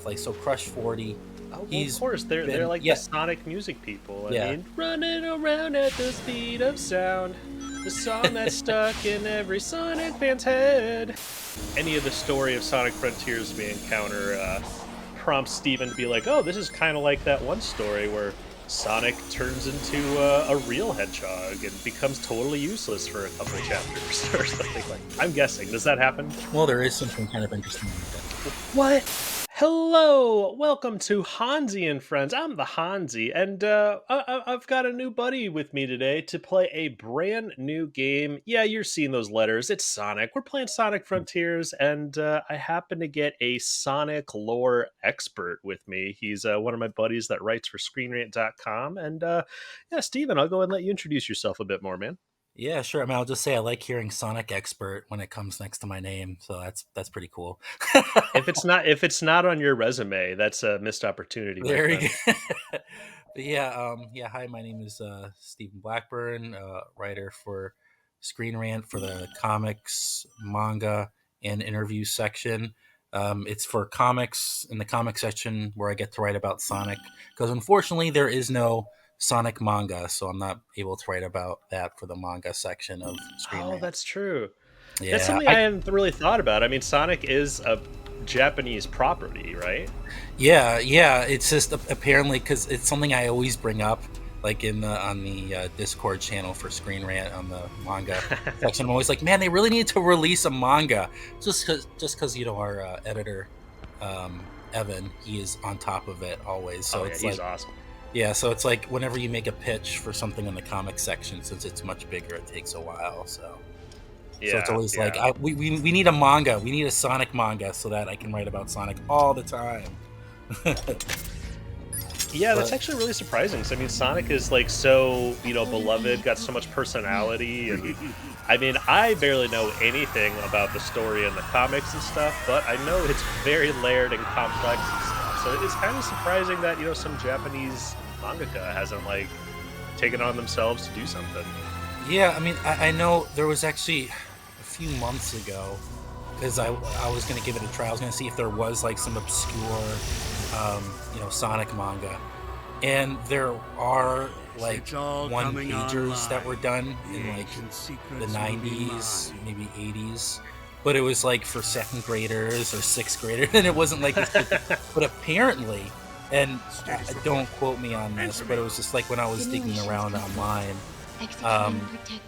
Like, so Crush 40, Oh, well, he's of course, they're been, like the Sonic music people. I yeah. mean, running around at the speed of sound, the song that's stuck in every Sonic fan's head. Any of the story of Sonic Frontiers we encounter prompts Steven to be like, oh, this is kind of like that one story where Sonic turns into a real hedgehog and becomes totally useless for a couple chapters or something like. I'm guessing. Does that happen? Well, there is something kind of interesting like that. What? Hello, welcome to Hansi and Friends. I'm the Hansi, and I've got a new buddy with me today to play a brand new game. Yeah, you're seeing those letters. It's Sonic. We're playing Sonic Frontiers, and I happen to get a Sonic lore expert with me. He's one of my buddies that writes for ScreenRant.com, and yeah, Steven, I'll go and let you introduce yourself a bit more, man. Yeah, sure. I mean, I'll just say I like hearing Sonic Expert when it comes next to my name, so that's pretty cool. If it's not on your resume, that's a missed opportunity, my There you friend. go. But yeah, yeah. Hi, my name is Stephen Blackburn, writer for Screen Rant for the comics, manga, and interview section. It's for comics in the comic section where I get to write about Sonic because unfortunately there is no Sonic manga, so I'm not able to write about that for the manga section of Screen Oh, Rant. that's true. That's Yeah, something I hadn't really thought about. I mean, Sonic is a Japanese property, right? yeah. It's just apparently because it's something I always bring up, like in the on the Discord channel for Screen Rant on the manga section. I'm always like, man, they really need to release a manga, just because our editor, Evan, he is on top of it always. So Oh yeah, it's he's like, awesome. yeah, so it's like whenever you make a pitch for something in the comic section, since it's much bigger, it takes a while. So it's Yeah, always like, yeah. we need a manga. We need a Sonic manga so that I can write about Sonic all the time. Yeah, that's But actually really surprising. So, I mean, Sonic is like so, beloved, got so much personality, and I mean, I barely know anything about the story in the comics and stuff, but I know it's very layered and complex and stuff. So it's kind of surprising that, some Japanese mangaka hasn't like taken on themselves to do something. yeah, I mean, I know there was actually a few months ago because I was going to give it a try. I was going to see if there was like some obscure, Sonic manga. And there are like It's all one coming pagers that online. were done The in like ancient secrets the will be 90s, mine. maybe 80s. But it was like for second graders or sixth graders, and it wasn't like this. But apparently, and don't quote me on this, but it was just like when I was digging around online,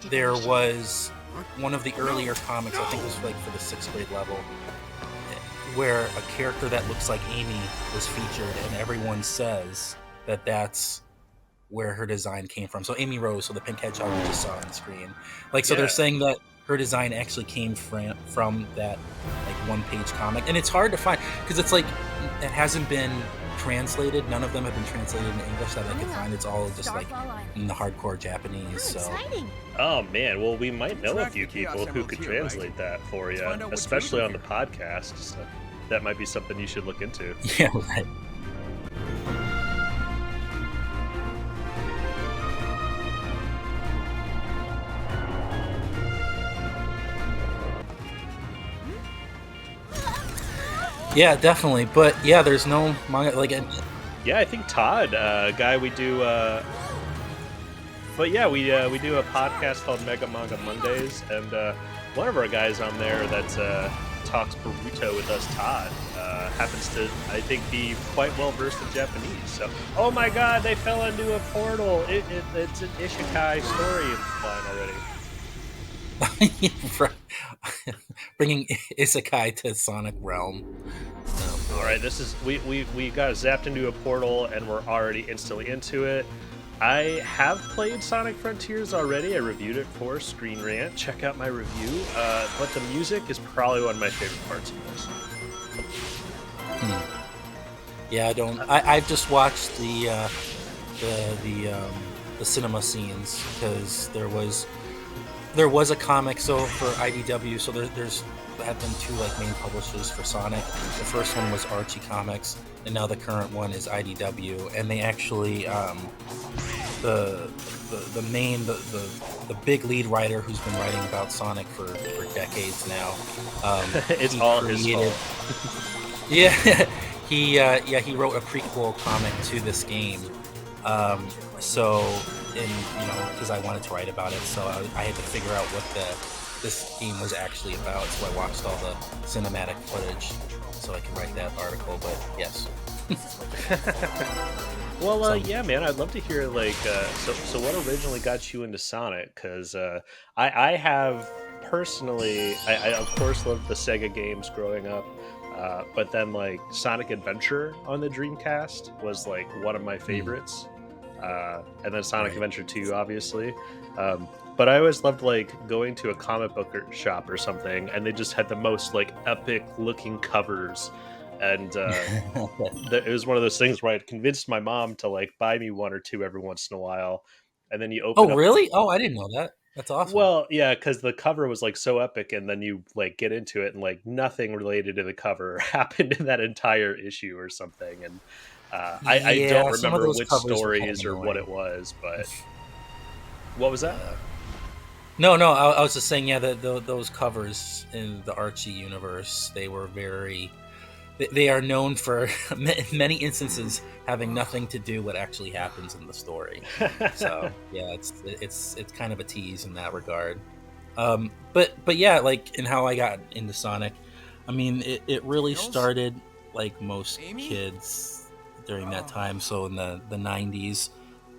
there was one of the earlier comics, I think it was like for the sixth grade level, where a character that looks like Amy was featured, and everyone says that that's where her design came from. So Amy Rose, so the pink hedgehog we just saw on screen, like, so they're Yeah. saying that her design actually came from that like one page comic, and it's hard to find because it's like it hasn't been translated. None of them have been translated in English that I could find. It's all just like in the hardcore Japanese. So Oh man, well, we might know a Track few the Chaos people who Emeralds could here, right? translate that for you, find out what's especially on moving the podcast. So that might be something you should look into. yeah, right. Yeah, definitely. But yeah, there's no manga like Yeah, I think Todd, guy we do. But yeah, we do a podcast called Mega Manga Mondays, and one of our guys on there that talks Boruto with us, Todd, happens to, I think, be quite well versed in Japanese. So, oh my God, they fell into a portal! It's an isekai story line already. bringing isekai to Sonic Realm. Oh All boy. right, this is we got zapped into a portal, and we're already instantly into it. I have played Sonic Frontiers already. I reviewed it for Screen Rant. Check out my review. But the music is probably one of my favorite parts of this. Yeah, I don't. I've just watched the cinema scenes because there was a comic. So for IDW, so there's have been two like main publishers for Sonic. The first one was Archie Comics, and now the current one is IDW. And they actually the big lead writer who's been writing about Sonic for decades now. It's He all his created fault. yeah, he wrote a prequel comic to this game. Um, so, because I wanted to write about it, so I had to figure out what this game was actually about. So I watched all the cinematic footage so I could write that article. But yes, Well, so yeah, man, I'd love to hear like, so what originally got you into Sonic? Because I have personally, I of course loved the Sega games growing up, but then like Sonic Adventure on the Dreamcast was like one of my mm, favorites, and then Sonic right. Adventure 2, obviously. Um, but I always loved like going to a comic book shop or something, and they just had the most like epic looking covers, and it was one of those things where I'd convinced my mom to like buy me one or two every once in a while, and then you open Oh, up really? Oh, I didn't know that. That's awesome. well, yeah, because the cover was like so epic, and then you like get into it, and like nothing related to the cover happened in that entire issue or something, and I don't Yeah, some of remember those which covers were kind of stories or what annoying. it was, but what was that? Uh, no, no, I was just saying, yeah, those covers in the Archie universe, they were very. They are known for many instances having nothing to do what actually happens in the story. So yeah, it's kind of a tease in that regard. But yeah, like in how I got into Sonic, I mean, it really started like most kids during that time. So in the 90s,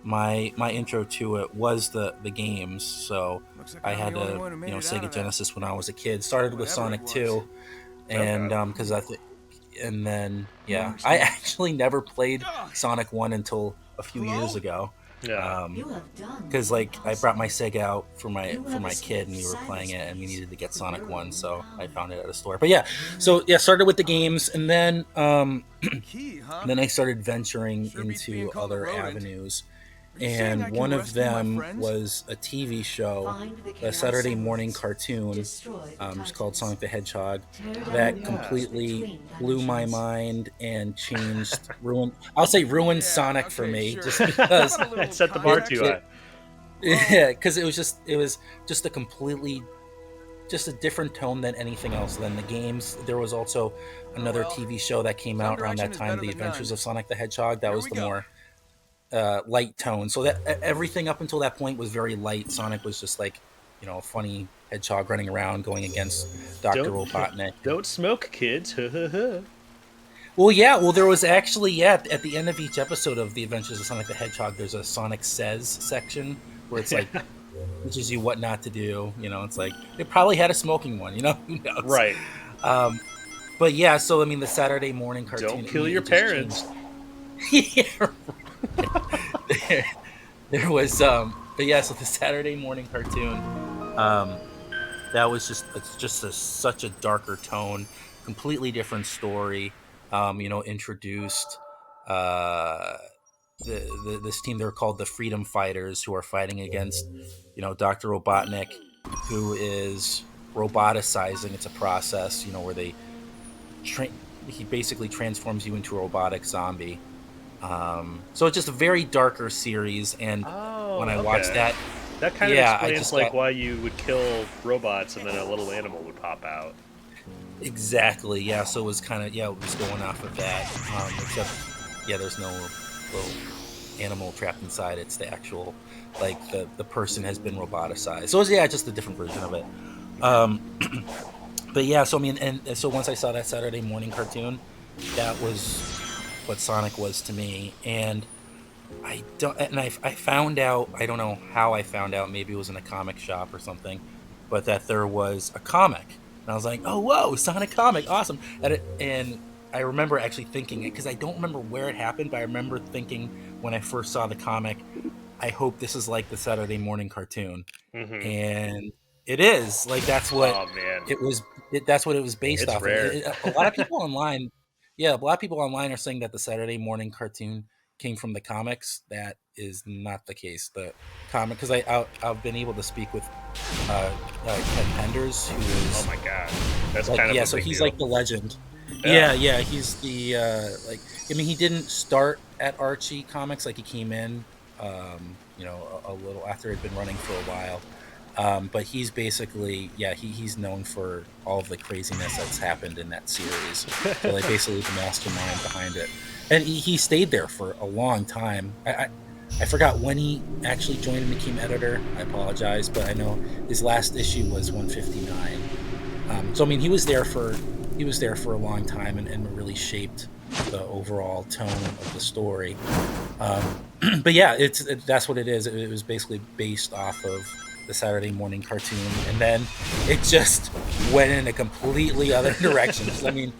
my intro to it was the games. So I had a Sega Genesis when I was a kid. Started with Sonic 2, and Okay. because I think, and then yeah, I actually never played Sonic 1 until a few years ago. Yeah. Um, because like I brought my Sega out for my kid and we were playing it and we needed to get Sonic 1, so I found it at a store. But yeah, so yeah, started with the games and then then I started venturing into other avenues, and one of them was a TV show, a Saturday morning cartoon, just called Sonic the Hedgehog, Oh that yeah. completely blew my mind and I'll say ruined Sonic for me, just because I set the bar it, too it high. yeah, because it was just a completely just a different tone than anything else than the games. There was also another TV show that came out around that time, The Adventures of Sonic the Hedgehog. That was the more light tone. So that everything up until that point was very light. Sonic was just like, a funny hedgehog running around going against Doctor Don't Robotnik. don't smoke, kids. Well, yeah. Well, there was actually, yeah, at the end of each episode of The Adventures of Sonic the Hedgehog, there's a Sonic Says section where it's Yeah. like teaches you what not to do. It's like it probably had a smoking one. Who knows? Right. Um, but yeah, so I mean, the Saturday morning Don't cartoon, I kill mean, your it just parents. changed. Yeah, there, there was, but yeah, so the Saturday morning cartoon, um, that was such a darker tone, completely different story. Introduced uh, this team. They're called the Freedom Fighters, who are fighting against Dr. Robotnik, who is roboticizing. It's a process, where tra- he basically transforms you into a robotic zombie. So it's just a very darker series, and when I Oh, watched okay. that, That kind of yeah, I explains just like got why you would kill robots and then a little animal would pop out. exactly, yeah. So it was kind of, yeah, it was going off of that. Except, yeah, there's no little animal trapped inside. It's the actual, like the person has been roboticized. So it's, yeah, just a different version of it. Um, but yeah, so I mean, and so once I saw that Saturday morning cartoon, that was what Sonic was to me, and I found out, I don't know how I found out, maybe it was in a comic shop or something, but that there was a comic. And I was like, oh, whoa, Sonic comic, awesome. And I remember actually thinking it, because I don't remember where it happened, but I remember thinking when I first saw the comic, I hope this is like the Saturday morning cartoon. Hmm. And it is. Like, that's what Oh man, that's what it was based it's off of. rare. A lot of people online, yeah, a lot of people online are saying that the Saturday morning cartoon came from the comics. That is not the case. The comic, because I've been able to speak with Ken Penders, who Oh is my god, that's like, kind of yeah, a so big he's deal. like the legend. Yeah. Yeah, he's the like, I mean, he didn't start at Archie Comics. Like, he came in a little after it had been running for a while, But he's basically, yeah, he's known for all of the craziness that's happened in that series. So like basically the mastermind behind it, and he stayed there for a long time. I forgot when he actually joined and became editor. I apologize, but I know his last issue was 159. So I mean, he was there for a long time and really shaped the overall tone of the story. But yeah, that's what it is. It was basically based off of the Saturday morning cartoon, and then it just went in a completely other direction. I mean,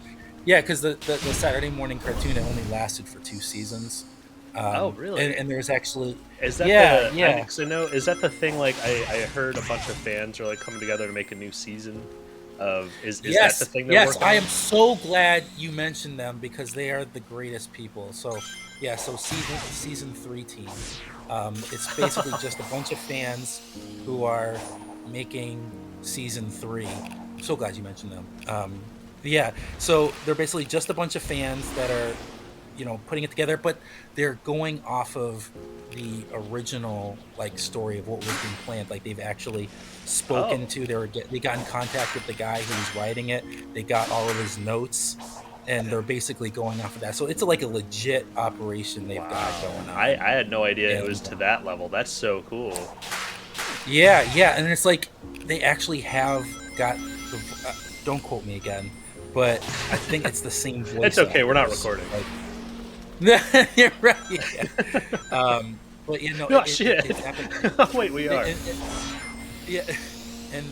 yeah, because the Saturday morning cartoon, it only lasted for 2 seasons. Oh, And really? there's actually, Is that yeah, the? yeah. Because I know, is that the thing? Like, I heard a bunch of fans are like coming together to make a new season of. Is that the Yes, thing they're yes, working I am on? so glad you mentioned them because they are the greatest people. So yeah, so season three team. It's basically just a bunch of fans who are making season three. I'm so glad you mentioned them. Yeah, so they're basically just a bunch of fans that are, putting it together, but they're going off of the original like story of what was being planned. Like they've actually spoken Oh, to they got in contact with the guy who was writing it. They got all of his notes, and they're basically going off of that. So it's like a legit operation they've got wow! going I on. had no idea it was And to that level. That's so cool. yeah, yeah, and it's like they actually have got the. Don't quote me again, but I think it's the same It's voice okay. We're not actors. recording. Like you're right. Yeah. But No it shit. happened. Wait, we are. Yeah, and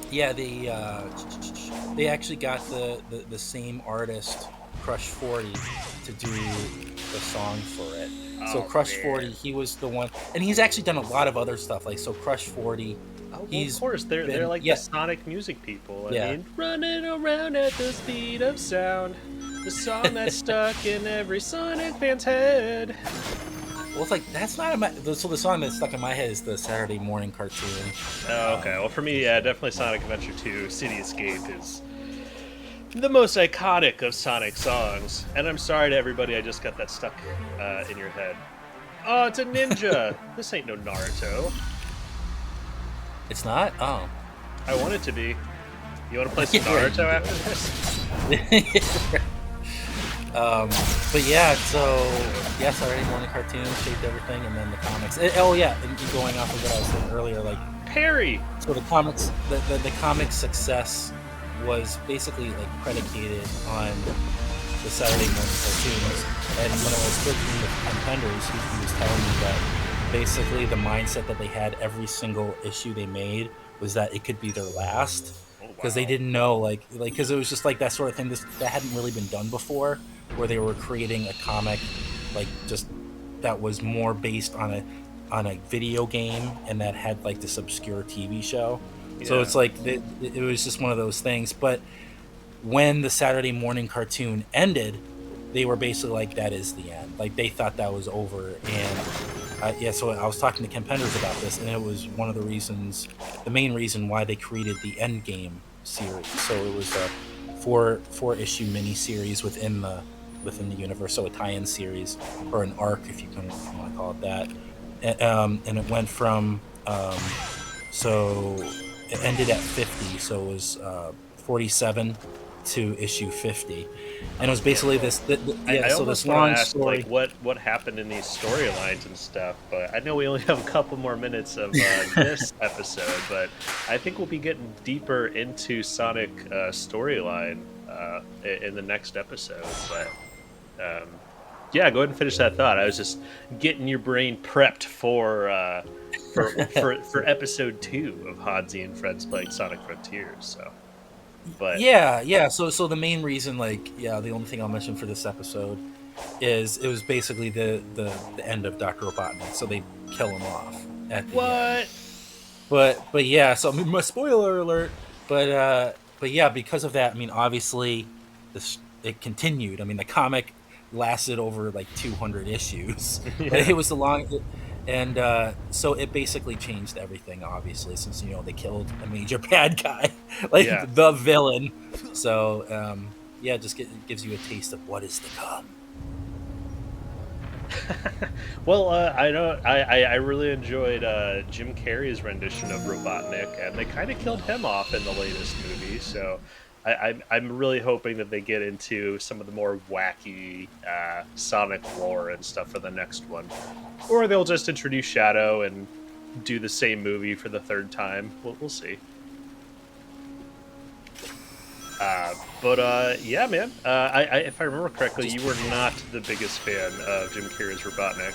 yeah, they actually got the same artist, Crush 40, to do the song for it. So Oh Crush 40, man. he was the one, and he's actually done a lot of other stuff. Like so, Crush 40, Oh well, of he's course they're been, like the yeah, Sonic music people. I yeah. mean, running around at the speed of sound, the song that's stuck in every Sonic fan's head. Well, it's like that's not in my. So the song that's stuck in my head is the Saturday morning cartoon. Oh, okay. Um, Well, for me, yeah, definitely Sonic Adventure 2, City Escape is the most iconic of Sonic songs. And I'm sorry to everybody, I just got that stuck in your head. Oh, it's a ninja. This ain't no Naruto. it's not. Oh, I want it to be. You want to play some yeah, you Naruto do. after this? Um, but yeah, so yeah, Saturday morning cartoon shaped everything, and then the comics. Oh yeah, and going off of what I was saying earlier, like Perry. so the comics, the comic success was basically like predicated on the Saturday morning cartoons. And when I was speaking with Ken Penders, he was telling me that basically the mindset that they had every single issue they made was that it could be their last Oh because they wow. didn't know like because it was just like that sort of thing that hadn't really been done before, where they were creating a comic like just that was more based on a video game and that had like this obscure TV show. So Yeah. it's like it was just one of those things. But when the Saturday morning cartoon ended, they were basically like, "That is the end." Like they thought that was over, and yeah. So I was talking to Ken Penders about this, and it was one of the reasons, the main reason why they created the Endgame series. So it was a four issue mini series within the universe, so a tie-in series or an arc, if you want to call it that. And it went from so it ended at 50, so it was 47 to issue 50, and it was Oh man. basically Well, yeah, I so this almost want to long ask like story. what happened in these storylines and stuff, but I know we only have a couple more minutes of this episode. But I think we'll be getting deeper into Sonic storyline in the next episode. But yeah, go ahead and finish that thought. I was just getting your brain prepped for episode 2 of Hansi and Friends playing Sonic Frontiers. So, but Yeah, yeah, so the main reason, like, yeah, the only thing I'll mention for this episode is it was basically the end of Dr. Robotnik, so they kill him off at the end. what? But yeah, so I mean, my spoiler alert. But yeah, because of that, I mean, obviously, this it continued. I mean, the comic lasted over like 200 issues. Like, Yeah, it was a long, and so it basically changed everything. Obviously, since they killed a major bad guy, like yeah. the villain. So yeah, it gives you a taste of what is to come. Well, I know I really enjoyed Jim Carrey's rendition of Robotnik, and they kind of killed him off in the latest movie. So I'm really hoping that they get into some of the more wacky Sonic lore and stuff for the next one, or they'll just introduce Shadow and do the same movie for the third time. We'll see. But yeah, man. If I remember correctly, you were not the biggest fan of Jim Carrey's Robotnik.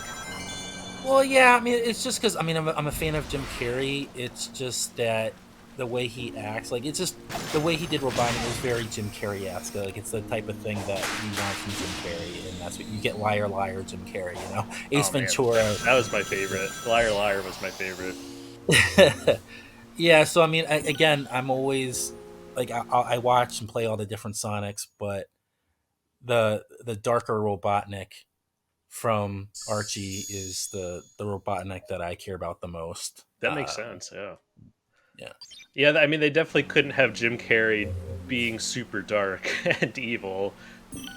Well, yeah, I mean, it's just because I mean, I'm a fan of Jim Carrey. It's just that the way he acts, like, it's just the way he did Robotnik was very Jim Carrey-esque. Like, it's the type of thing that you want from Jim Carrey, and that's what you get. Liar, liar, Jim Carrey. You know, Ace Oh man, Ventura. that was my favorite. Liar, liar was my favorite. Yeah, so I mean, again, I'm always like I watch and play all the different Sonics, but the darker Robotnik from Archie is the Robotnik that I care about the most. That makes sense. Yeah. Yeah. Yeah, I mean, they definitely couldn't have Jim Carrey being super dark and evil.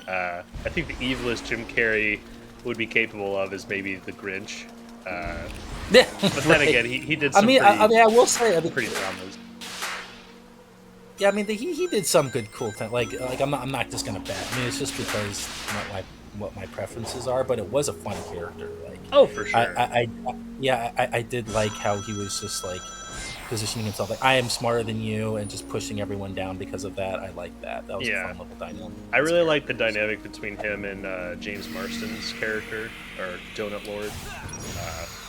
I think the evilest Jim Carrey would be capable of is maybe the Grinch. Yeah, But then again, he did I some mean, pretty, I will say, I mean, pretty dramas. yeah, I mean, he did some good cool things. Like I'm not just gonna bet. I mean, it's just because what my preferences are, but it was a fun character. Like, Oh, for sure. yeah, I did like how he was just like positioning himself like I am smarter than you and just pushing everyone down because of that. I like that. That was a Yeah. fun little dynamic. I really like the dynamic between him and James Marston's character, or Donut Lord.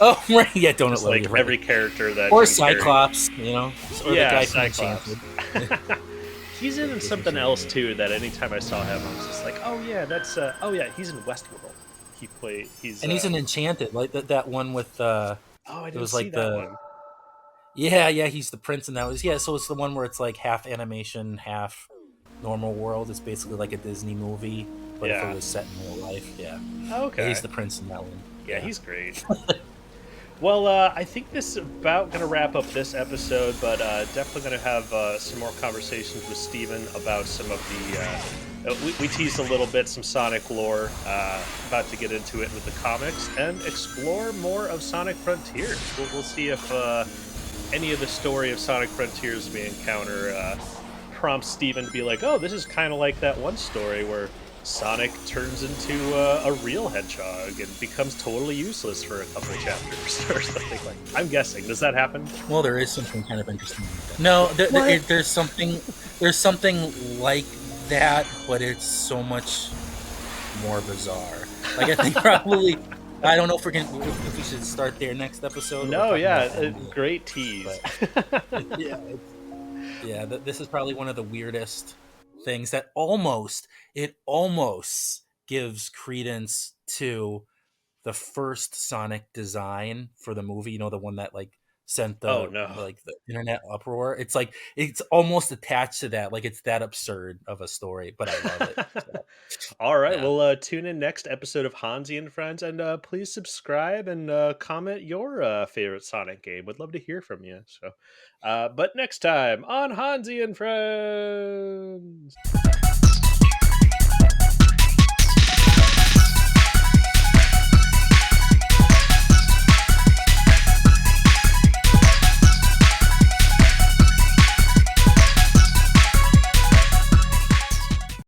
Oh right, yeah, Donut Just Lord, like you're right. every character that Or Jim Carrey- Cyclops, you know, or Yeah, the guy from Cyclops. Enchanted. He's in something else too. That anytime I saw him, I was just like, "Oh yeah, that's oh yeah, he's in Westworld. He's And he's an Enchanted, like that one with oh, I it didn't was see like that the one. yeah, he's the prince and that was yeah, so it's the one where it's like half animation, half normal world. It's basically like a Disney movie, but if Yeah. it was set in real life, yeah. Oh, Yeah, okay. he's the prince in that one. Yeah, he's great. Well, I think this is about going to wrap up this episode, but definitely going to have some more conversations with Steven about some of the. We teased a little bit some Sonic lore, about to get into it with the comics, and explore more of Sonic Frontiers. We'll see if any of the story of Sonic Frontiers we encounter prompts Steven to be like, oh, this is kind of like that one story where Sonic turns into a real hedgehog and becomes totally useless for a couple chapters or something like. I'm guessing. Does that happen? Well, there is something kind of interesting. Like that. No, there's something like that, but it's so much more bizarre. Like I think probably I don't know if we should start there next episode. No, yeah, great tease. But, yeah, this is probably one of the weirdest things that it almost gives credence to the first Sonic design for the movie. You know, the one that like sent Oh no! the internet uproar. It's like it's almost attached to that. Like it's that absurd of a story, but I love it. So, All right, yeah. well, tune in next episode of Hansi and Friends, and please subscribe and comment your favorite Sonic game. Would love to hear from you. So, but next time on Hansi and Friends.